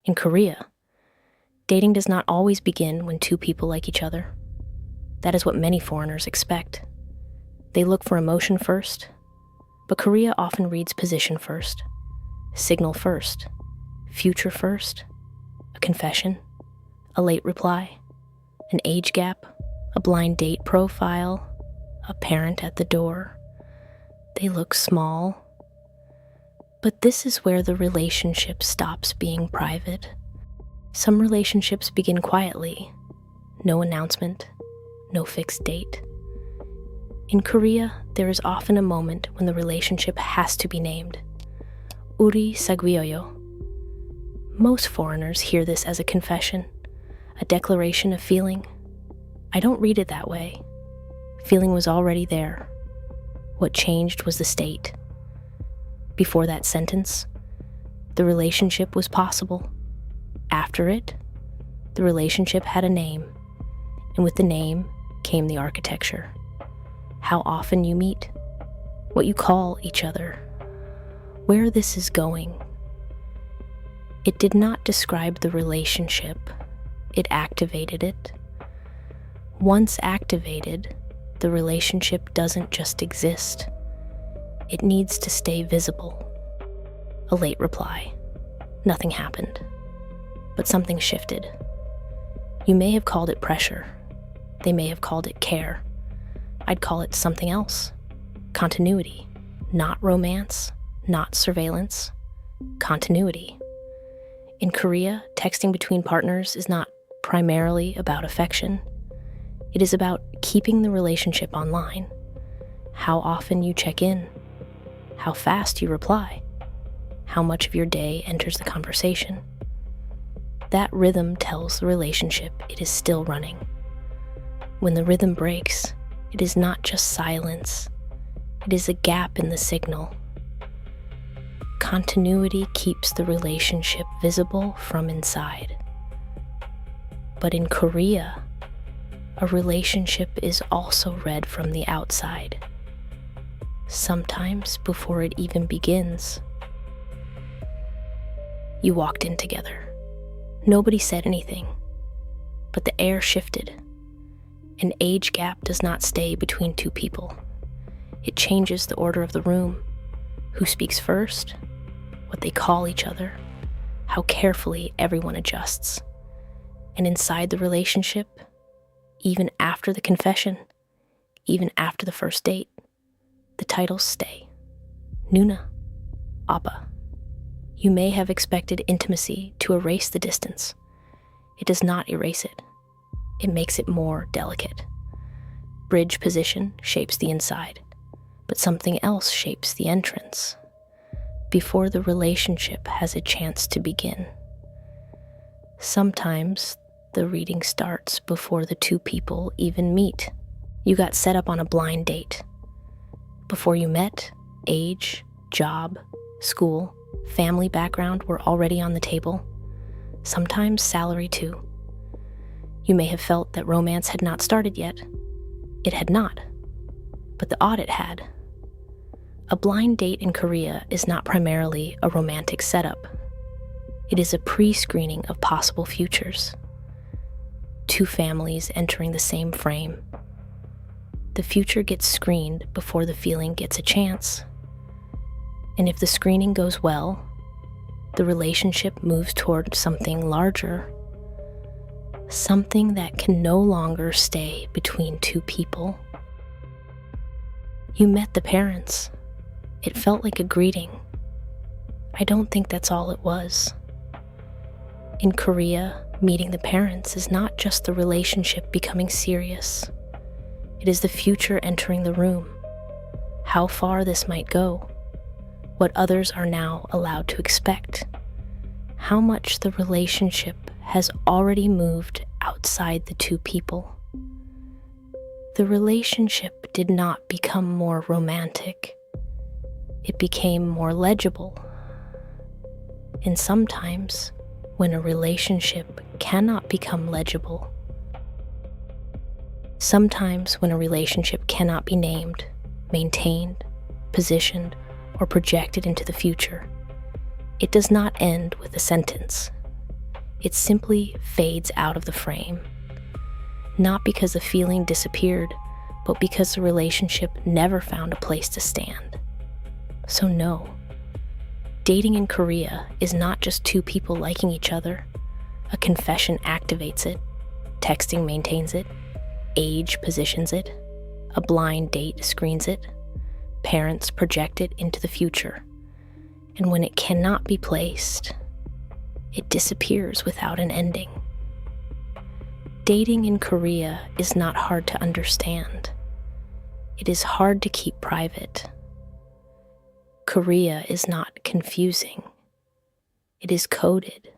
In Korea, dating does not always begin when two people like each other. That is what many foreigners expect. They look for emotion first, but Korea often reads position first, signal first, future first, a confession, a late reply, an age gap, a blind date profile, a parent at the door. They look small. But this is where the relationship stops being private. Some relationships begin quietly, no announcement, no fixed date. In Korea, there is often a moment when the relationship has to be named. Uri saguyoyo. Most foreigners hear this as a confession, a declaration of feeling. I don't read it that way. Feeling was already there. What changed was the state. Before that sentence, the relationship was possible. After it, the relationship had a name, and with the name came the architecture. How often you meet, what you call each other, where this is going. It did not describe the relationship, it activated it. Once activated, the relationship doesn't just exist. It needs to stay visible. A late reply. Nothing happened. But something shifted. You may have called it pressure. They may have called it care. I'd call it something else. Continuity. Not romance, not surveillance. Continuity. In Korea, texting between partners is not primarily about affection. It is about keeping the relationship online. How often you check in. How fast you reply, how much of your day enters the conversation. That rhythm tells the relationship it is still running. When the rhythm breaks, it is not just silence, it is a gap in the signal. Continuity keeps the relationship visible from inside. But in Korea, a relationship is also read from the outside. Sometimes before it even begins. You walked in together. Nobody said anything, but the air shifted. An age gap does not stay between two people. It changes the order of the room, who speaks first, what they call each other, how carefully everyone adjusts. And inside the relationship, even after the confession, even after the first date, the titles stay. Nuna, Appa. You may have expected intimacy to erase the distance. It does not erase it. It makes it more delicate. Bridge position shapes the inside, but something else shapes the entrance. Before the relationship has a chance to begin. Sometimes the reading starts before the two people even meet. You got set up on a blind date. Before you met, age, job, school, family background were already on the table. Sometimes salary too. You may have felt that romance had not started yet. It had not, but the audit had. A blind date in Korea is not primarily a romantic setup. It is a pre-screening of possible futures. Two families entering the same frame. The future gets screened before the feeling gets a chance. And if the screening goes well, the relationship moves toward something larger. Something that can no longer stay between two people. You met the parents. It felt like a greeting. I don't think that's all it was. In Korea, meeting the parents is not just the relationship becoming serious. It is the future entering the room. How far this might go. What others are now allowed to expect. How much the relationship has already moved outside the two people. The relationship did not become more romantic. It became more legible. And sometimes, when a relationship cannot become legible, sometimes when a relationship cannot be named, maintained, positioned, or projected into the future, it does not end with a sentence. It simply fades out of the frame. Not because the feeling disappeared, but because the relationship never found a place to stand. So no, dating in Korea is not just two people liking each other. A confession activates it, texting maintains it, age positions it, a blind date screens it, parents project it into the future. And when it cannot be placed, it disappears without an ending. Dating in Korea is not hard to understand. It is hard to keep private. Korea is not confusing. It is coded.